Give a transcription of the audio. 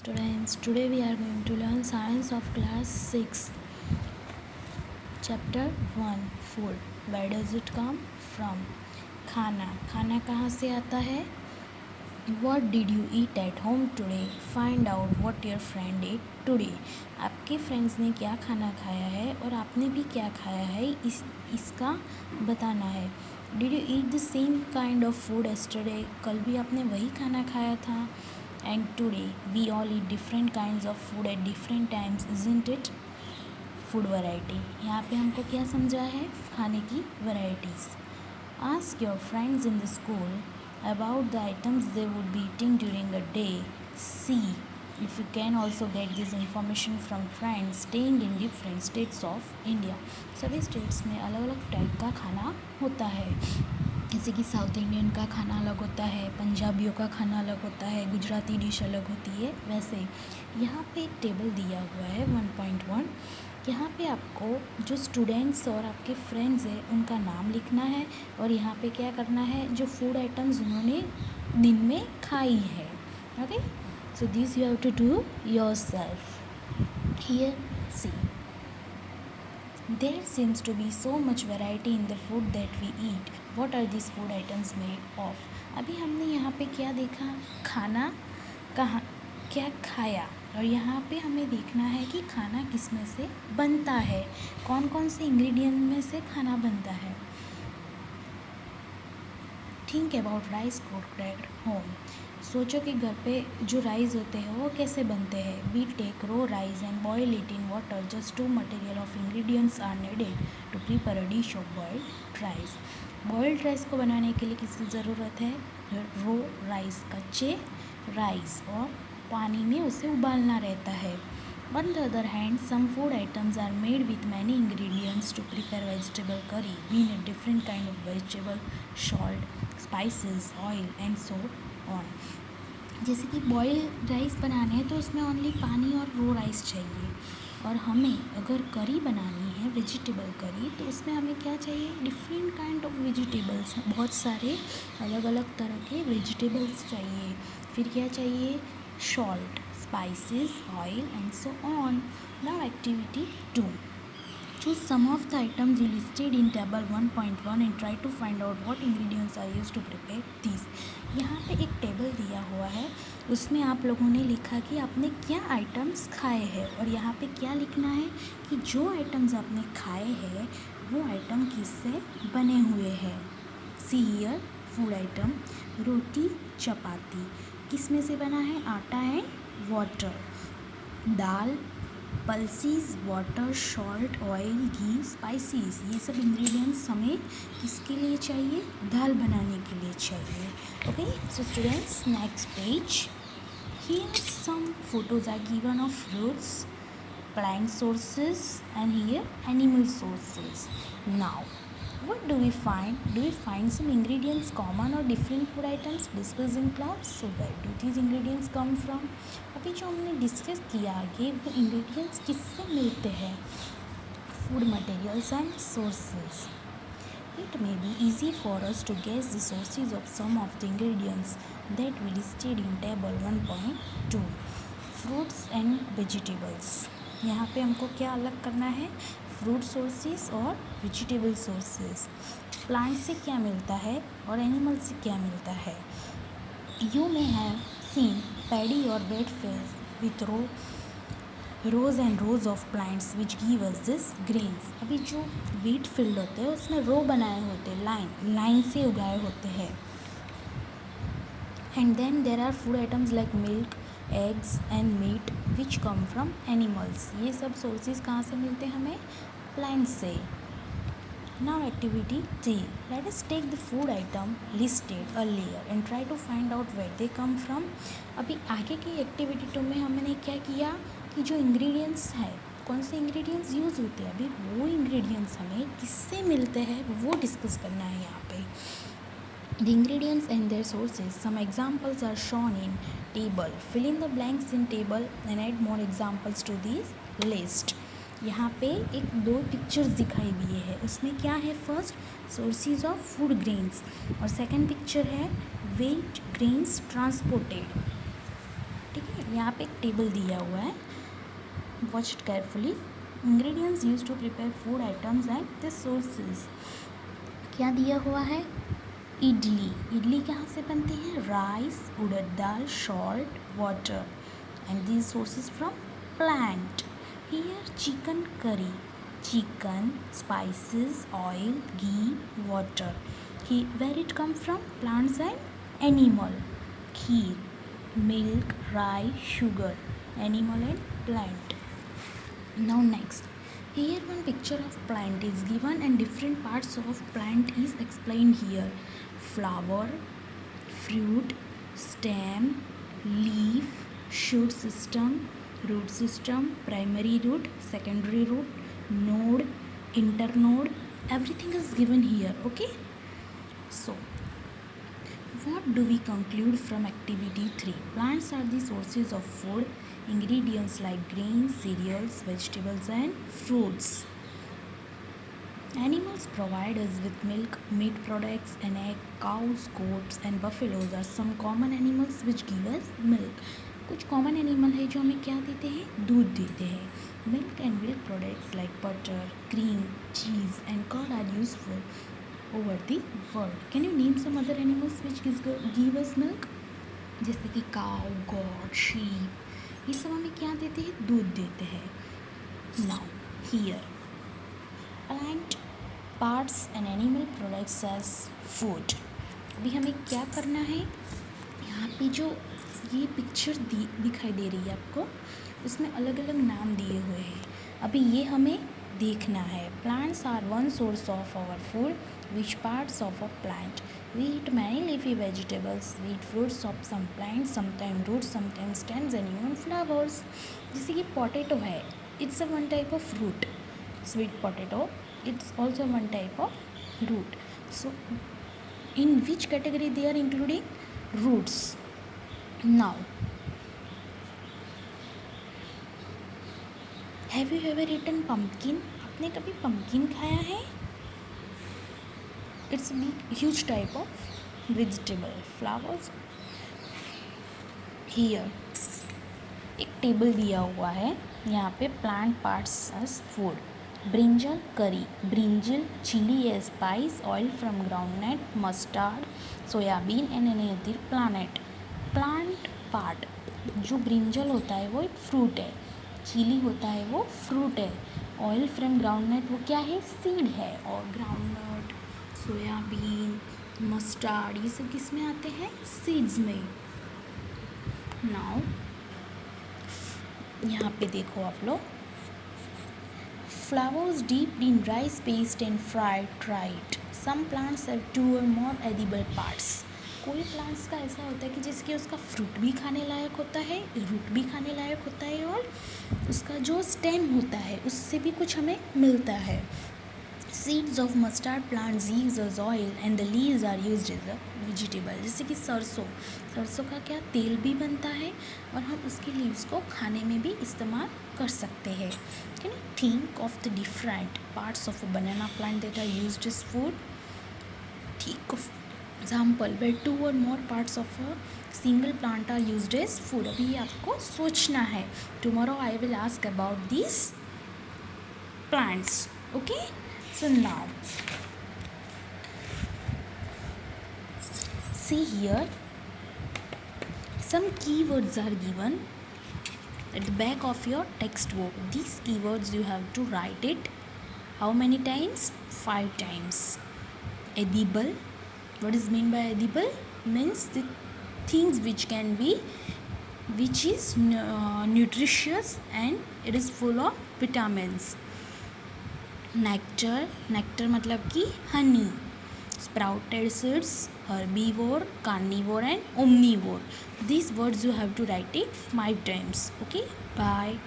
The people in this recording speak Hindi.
Students, today we are going to learn science of class 6, chapter 1, food. Where does it come from? खाना. खाना कहाँ से आता है? What did you eat at home today? Find out what your friend ate today. आपके फ्रेंड्स ने क्या खाना खाया है और आपने भी क्या खाया है इसका बताना है. Did you eat the same kind of food yesterday? कल भी आपने वही खाना खाया था. And today we all eat different kinds of food at different times, isn't it? Food variety. यहाँ पे हमको क्या समझा है? खाने की varieties. Ask your friends in the school about the items they would be eating during a day. See if you can also get this information from friends staying in different states of India. सभी states में अलग अलग टाइप का खाना होता है. जैसे कि साउथ इंडियन का खाना अलग होता है, पंजाबियों का खाना अलग होता है, गुजराती डिश अलग होती है. वैसे यहाँ पे एक टेबल दिया हुआ है 1.1. यहाँ पे आपको जो स्टूडेंट्स और आपके फ्रेंड्स हैं उनका नाम लिखना है और यहाँ पे क्या करना है, जो फूड आइटम्स उन्होंने दिन में खाई है. Okay, so this you have to do yourself. Here see, there seems to be so much variety in the food that we eat. What are these food items made of? अभी हमने यहाँ पे क्या देखा? खाना कहाँ क्या खाया, और यहाँ पे हमें देखना है कि खाना किस में से बनता है, कौन कौन से इंग्रेडिएंट में से खाना बनता है. Think about rice cooked at home. सोचो कि घर पे जो राइस होते हैं वो कैसे बनते हैं. We take raw rice and boil it in water. Just 2 material of ingredients are needed to prepare a dish of boiled rice. Boiled rice को बनाने के लिए किसकी ज़रूरत है? रो राइस, कच्चे राइस, और पानी में उसे उबालना रहता है. On the other hand, some food items are made with many ingredients to prepare vegetable curry. We need different kind of vegetable, salt, spices, oil and so on. जैसे कि बॉयल राइस बनाने हैं तो उसमें ओनली पानी और रो राइस चाहिए, और हमें अगर करी बनानी है, वेजिटेबल करी, तो उसमें हमें क्या चाहिए? डिफरेंट काइंड ऑफ वेजिटेबल्स, बहुत सारे अलग अलग तरह के वेजिटेबल्स चाहिए. फिर क्या चाहिए? Salt, spices, oil and so on. Now activity 2. Choose some of the items you listed in table 1.1 and try to find out what ingredients are used to prepare these. यहाँ पे एक टेबल दिया हुआ है, उसमें आप लोगों ने लिखा कि आपने क्या आइटम्स खाए हैं, और यहाँ पे क्या लिखना है कि जो आइटम्स आपने खाए हैं वो आइटम किससे बने हुए हैं. See here food item. रोटी चपाती किस में से बना है? Atta and water. Dal, pulses, water, salt, oil, ghee, spices, ये सब इंग्रेडिएंट्स हमें किसके लिए चाहिए? दाल बनाने के लिए चाहिए. Okay, so students, next page. Here some photos are given of fruits, plant sources, and here animal sources. Now what do we find? Do we find some ingredients common or different food items discussed in class? So where do these ingredients come from? अभी जो हमने डिस्कस किया आगे, वो इंग्रेडिएंट्स किससे मिलते हैं? Food materials and sources. It may be easy for us to guess the sources of some of the ingredients that we listed in table 1.2. Fruits and vegetables. यहाँ पे हमको क्या अलग करना है? फ्रूट सोर्सेज और वेजिटेबल सोर्सेज. प्लांट से क्या मिलता है और एनिमल से क्या मिलता है. You may have seen paddy और wheat fields with rows and rows of plants which give us this grains. अभी जो वीट फील्ड होते हैं उसमें रो बनाए होते हैं, लाइन से उगाए होते हैं. And then there are food items like milk, eggs and meat which come from animals. ये सब सोर्सेज कहाँ से मिलते हैं हमें? प्लांट से. Now activity 3. Let us take the food item listed earlier and try to find out where they come from. अभी आगे की एक्टिविटी 2 में हमने क्या किया कि जो इंग्रेडिएंट्स है, कौन से इंग्रेडिएंट्स यूज़ होते हैं, अभी वो इंग्रेडिएंट्स हमें किससे मिलते हैं वो डिस्कस करना है यहाँ पे. The ingredients and their sources. Some examples are shown in table. Fill in the blanks in table and add more examples to this list. यहाँ पे एक 2 पिक्चर्स दिखाई दिए हैं. उसमें क्या है? First, sources of food grains, और सेकंड पिक्चर है वेट ग्रेन्स ट्रांसपोर्टेड. ठीक है, यहाँ पे एक टेबल दिया हुआ है, watch it carefully. Ingredients use to prepare food items and the sources. क्या दिया हुआ है? इडली। इडली कहाँ से बनती है? Rice, urad dal, salt, water, and these sources from plant. Here chicken curry, chicken, spices, oil, ghee, water. Where it come from? Plants and animal. Kheer, milk, rice, sugar, animal and plant. Now next, here one picture of plant is given and different parts of plant is explained here. Flower, fruit, stem, leaf, shoot system, root system, primary root, secondary root, node, internode, everything is given here. Okay, so what do we conclude from activity 3? Plants are the sources of food, ingredients like grains, cereals, vegetables and fruits. Animals provide us with milk, meat products and egg. Cows, goats and buffaloes are some common animals which give us milk. कुछ कॉमन एनिमल है जो हमें क्या देते हैं? दूध देते हैं. Milk and milk products like butter, cream, cheese and curd are useful over the world. Can you name some other animals which give us milk? जैसे कि cow, goat, sheep, ये सब हमें क्या देते हैं? दूध देते हैं. Now here, plant parts and animal products as food. अभी हमें क्या करना है? यहाँ पे जो ये पिक्चर दिखाई दे रही है आपको, उसमें अलग अलग नाम दिए हुए हैं. अभी ये हमें देखना है. Plants are one source of our food. Which parts of a plant? We eat many leafy vegetables. We eat fruits of some plants, sometime roots, sometime stems and even flowers. जैसे कि पोटैटो है, it's a one type of fruit. Sweet potato, it's also one type of root. So in which category they are including? Roots. Now, have you ever eaten pumpkin? आपने कभी pumpkin खाया है? It's a big huge type of vegetable. Flowers. Here एक टेबल दिया हुआ है, यहाँ पे plant parts as food. Brinjal curry, brinjal chilli a spice, oil from groundnut, mustard, soybean and any other plant. Plant part, जो ब्रिंजल होता है वो एक फ्रूट है, चिली होता है वो फ्रूट है, ऑयल फ्रॉम ग्राउंडनट वो क्या है? सीड है. और ग्राउंडनट, सोयाबीन, मस्टर्ड, ये सब किस में आते हैं? सीड्स में. नाउ यहाँ पे देखो आप लोग, flowers dipped in rice paste and fried, tried. Some plants have 2 or more edible parts. कोई प्लांट्स का ऐसा होता है कि जिसके उसका फ्रूट भी खाने लायक होता है, रूट भी खाने लायक होता है, और उसका जो स्टेम होता है उससे भी कुछ हमें मिलता है. Seeds of mustard plant gives us oil and the leaves are used as a vegetable. जैसे कि सरसों का क्या तेल भी बनता है और हम उसके लीव्स को खाने में भी इस्तेमाल कर सकते हैं. Can you think of the different parts of a banana plant that are used as food? Think of example where 2 or more parts of a single plant are used as food. अभी आपको सोचना है. Tomorrow I will ask about these plants. Okay? So now, see here, some keywords are given at the back of your textbook. These keywords you have to write it how many times? 5 times. Edible. What is mean by edible? Means the things which can be, which is nutritious and it is full of vitamins. Nectar, nectar मतलब कि Honey. Sprouted seeds, herbivore, carnivore and omnivore. These words you have to write it 5 times. Okay, bye.